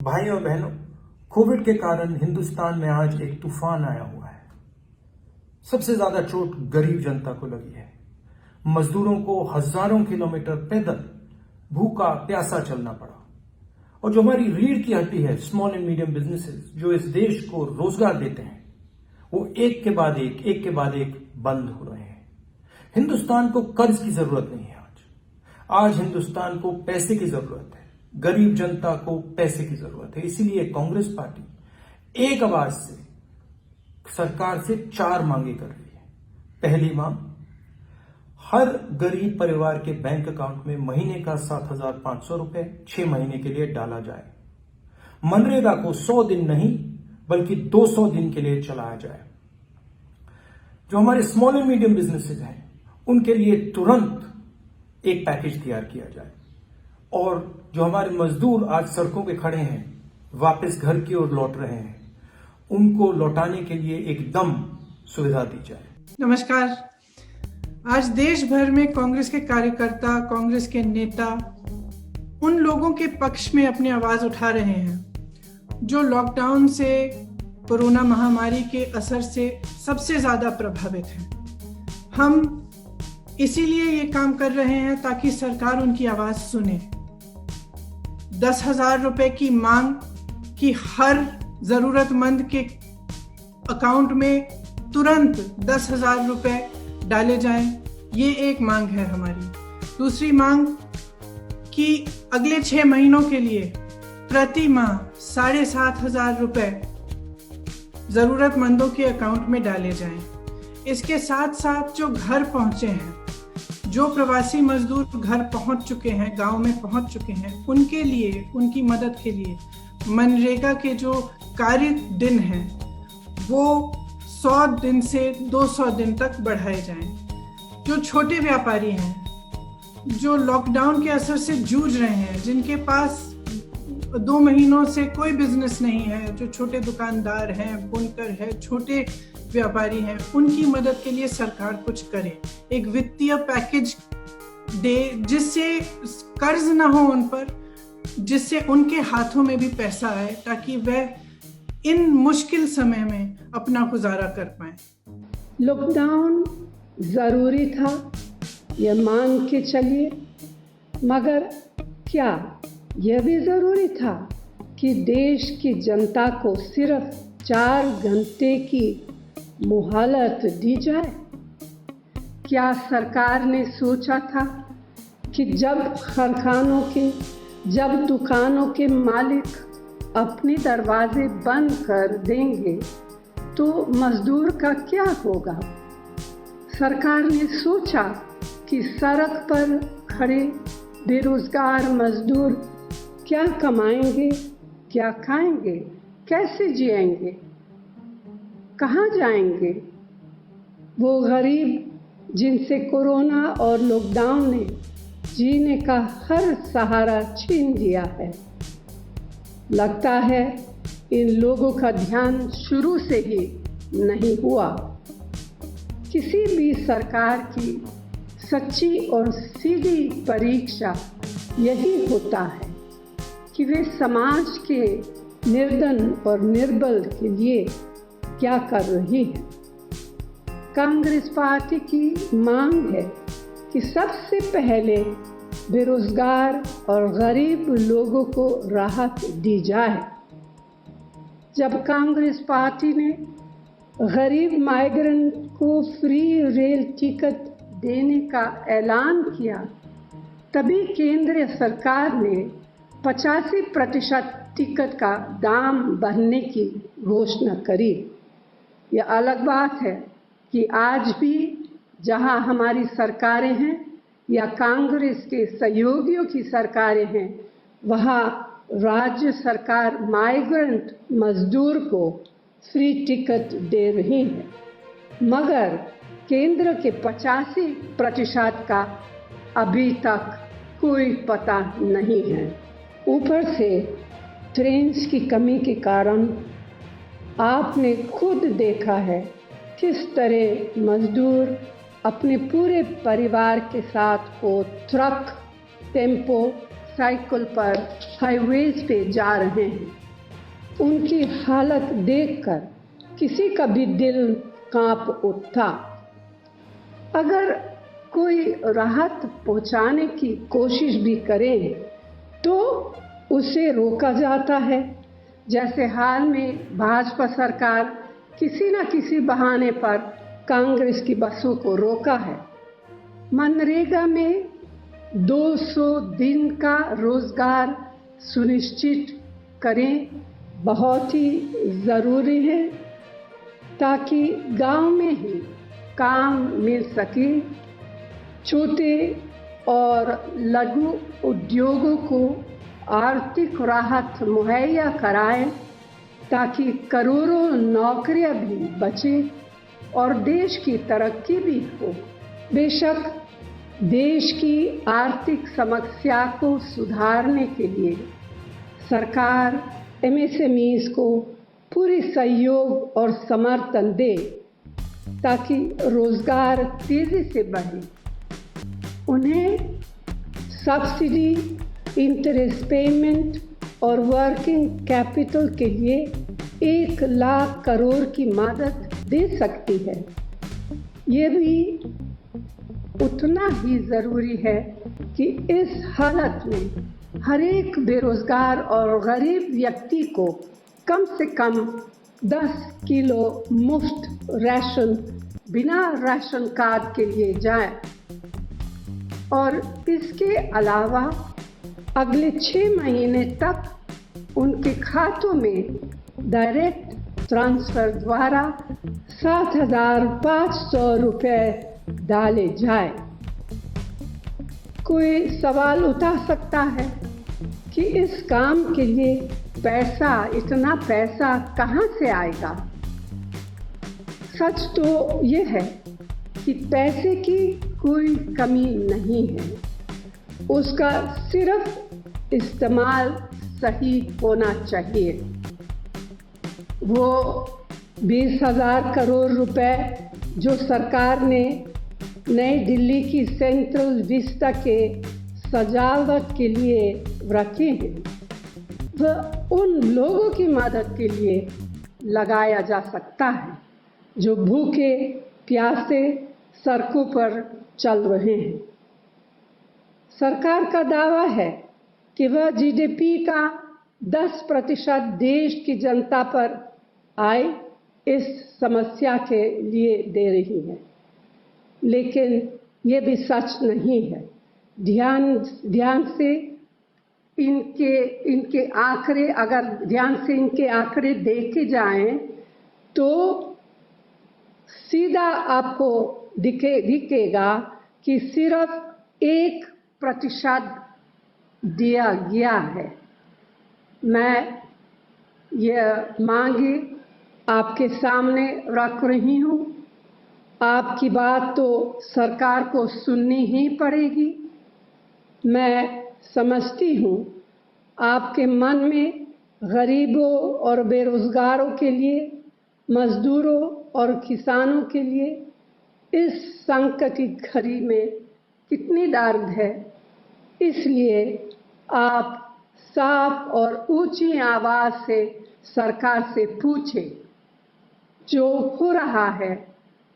भाइयों और बहनों, कोविड के कारण हिंदुस्तान में आज एक तूफान आया हुआ है। सबसे ज्यादा चोट गरीब जनता को लगी है। मजदूरों को हजारों किलोमीटर पैदल भूखा प्यासा चलना पड़ा। और जो हमारी रीढ़ की हड्डी है, स्मॉल एंड मीडियम बिजनेसेस, जो इस देश को रोजगार देते हैं, वो एक के बाद एक बंद हो रहे हैं। हिंदुस्तान को कर्ज की जरूरत नहीं है। आज हिंदुस्तान को पैसे की जरूरत है। गरीब जनता को पैसे की जरूरत है। इसीलिए कांग्रेस पार्टी एक आवाज से सरकार से 4 मांगे कर रही है। पहली मांग, हर गरीब परिवार के बैंक अकाउंट में महीने का 7,500 रुपए 6 महीने के लिए डाला जाए। मनरेगा को 100 दिन नहीं बल्कि 200 दिन के लिए चलाया जाए। जो हमारे स्मॉल एंड मीडियम बिजनेसेस हैं, उनके लिए तुरंत एक पैकेज तैयार किया जाए। और जो हमारे मजदूर आज सड़कों पे खड़े हैं, वापस घर की ओर लौट रहे हैं, उनको लौटाने के लिए एकदम सुविधा दी जाए। नमस्कार। आज देश भर में कांग्रेस के कार्यकर्ता, कांग्रेस के नेता उन लोगों के पक्ष में अपनी आवाज उठा रहे हैं जो लॉकडाउन से, कोरोना महामारी के असर से सबसे ज्यादा प्रभावित हैं। हम इसीलिए ये काम कर रहे हैं ताकि सरकार उनकी आवाज सुने। 10,000 रुपए की मांग कि हर जरूरतमंद के अकाउंट में तुरंत 10,000 रुपए डाले जाएं, ये एक मांग है हमारी। दूसरी मांग कि अगले 6 महीनों के लिए प्रति माह 7,500 रुपए जरूरतमंदों के अकाउंट में डाले जाएं। इसके साथ साथ जो घर पहुंचे हैं, जो प्रवासी मजदूर घर पहुंच चुके हैं, गांव में पहुंच चुके हैं, उनके लिए, उनकी मदद के लिए मनरेगा के जो कार्य दिन हैं वो 100 दिन से 200 दिन तक बढ़ाए जाएं। जो छोटे व्यापारी हैं, जो लॉकडाउन के असर से जूझ रहे हैं, जिनके पास 2 महीनों से कोई बिजनेस नहीं है, जो छोटे दुकानदार हैं, बुनकर है, छोटे व्यापारी हैं, उनकी मदद के लिए सरकार कुछ करे। एक वित्तीय पैकेज दे जिससे कर्ज ना हो उन पर, जिससे उनके हाथों में भी पैसा आए, ताकि वह इन मुश्किल समय में अपना गुजारा कर पाए। लॉकडाउन ज़रूरी था, ये मान के चलिए, मगर क्या यह भी ज़रूरी था कि देश की जनता को सिर्फ 4 घंटे की मोहलत दी जाए? क्या सरकार ने सोचा था कि जब कारखानों के, जब दुकानों के मालिक अपने दरवाजे बंद कर देंगे तो मजदूर का क्या होगा? सरकार ने सोचा कि सड़क पर खड़े बेरोजगार मजदूर क्या कमाएंगे, क्या खाएंगे, कैसे जिएंगे, कहाँ जाएंगे? वो गरीब जिनसे कोरोना और लॉकडाउन ने जीने का हर सहारा छीन लिया है। लगता है इन लोगों का ध्यान शुरू से ही नहीं हुआ। किसी भी सरकार की सच्ची और सीधी परीक्षा यही होता है कि वे समाज के निर्धन और निर्बल के लिए क्या कर रही है। कांग्रेस पार्टी की मांग है कि सबसे पहले बेरोजगार और गरीब लोगों को राहत दी जाए। जब कांग्रेस पार्टी ने गरीब माइग्रेंट को फ्री रेल टिकट देने का ऐलान किया, तभी केंद्र सरकार ने 85% टिकट का दाम बढ़ने की घोषणा करी। यह अलग बात है कि आज भी जहां हमारी सरकारें हैं या कांग्रेस के सहयोगियों की सरकारें हैं, वहां राज्य सरकार माइग्रेंट मजदूर को फ्री टिकट दे रही है, मगर केंद्र के 85% का अभी तक कोई पता नहीं है। ऊपर से ट्रेन की कमी के कारण आपने खुद देखा है किस तरह मजदूर अपने पूरे परिवार के साथ वो ट्रक, टेम्पो, साइकिल पर हाईवेज पे जा रहे हैं, उनकी हालत देखकर किसी का भी दिल कांप उठता। अगर कोई राहत पहुंचाने की कोशिश भी करे तो उसे रोका जाता है। जैसे हाल में भाजपा सरकार किसी न किसी बहाने पर कांग्रेस की बसों को रोका है। मनरेगा में 200 दिन का रोजगार सुनिश्चित करें, बहुत ही ज़रूरी है ताकि गांव में ही काम मिल सके। छोटे और लघु उद्योगों को आर्थिक राहत मुहैया कराएं ताकि करोड़ों नौकरियां भी बचें और देश की तरक्की भी हो। बेशक देश की आर्थिक समस्या को सुधारने के लिए सरकार MSMEs को पूरी सहयोग और समर्थन दे ताकि रोजगार तेजी से बढ़े। उन्हें सब्सिडी, इंटरेस्ट पेमेंट और वर्किंग कैपिटल के लिए 1 लाख करोड़ की मदद दे सकती है। ये भी उतना ही ज़रूरी है कि इस हालत में हर एक बेरोजगार और गरीब व्यक्ति को कम से कम 10 किलो मुफ्त राशन बिना राशन कार्ड के लिए जाए और इसके अलावा अगले 6 महीने तक उनके खातों में डायरेक्ट ट्रांसफर द्वारा 7,500 रुपये डाले जाए। कोई सवाल उठा सकता है कि इस काम के लिए इतना पैसा कहाँ से आएगा? सच तो ये है कि पैसे की कोई कमी नहीं है, उसका सिर्फ इस्तेमाल सही होना चाहिए। वो 20,000 करोड़ रुपए जो सरकार ने नई दिल्ली की सेंट्रल विस्टा के सजावट के लिए रखे हैं, वह उन लोगों की मदद के लिए लगाया जा सकता है जो भूखे प्यासे सड़कों पर चल रहे हैं। सरकार का दावा है कि वह GDP का 10% देश की जनता पर आय इस समस्या के लिए दे रही है, लेकिन ये भी सच नहीं है। ध्यान से इनके आंकड़े देखे जाएं तो सीधा आपको दिखेगा कि सिर्फ 1% दिया गया है। मैं यह मांगे आपके सामने रख रही हूँ। आपकी बात तो सरकार को सुननी ही पड़ेगी। मैं समझती हूँ आपके मन में गरीबों और बेरोजगारों के लिए, मजदूरों और किसानों के लिए इस संकट की घड़ी में कितनी दर्द है। इसलिए आप साफ और ऊंची आवाज से सरकार से पूछें, जो हो रहा है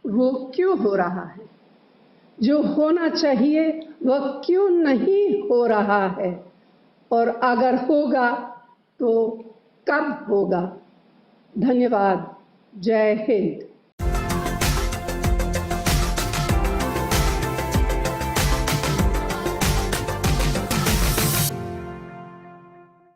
वो क्यों हो रहा है, जो होना चाहिए वह क्यों नहीं हो रहा है, और अगर होगा तो कब होगा। धन्यवाद। जय हिंद।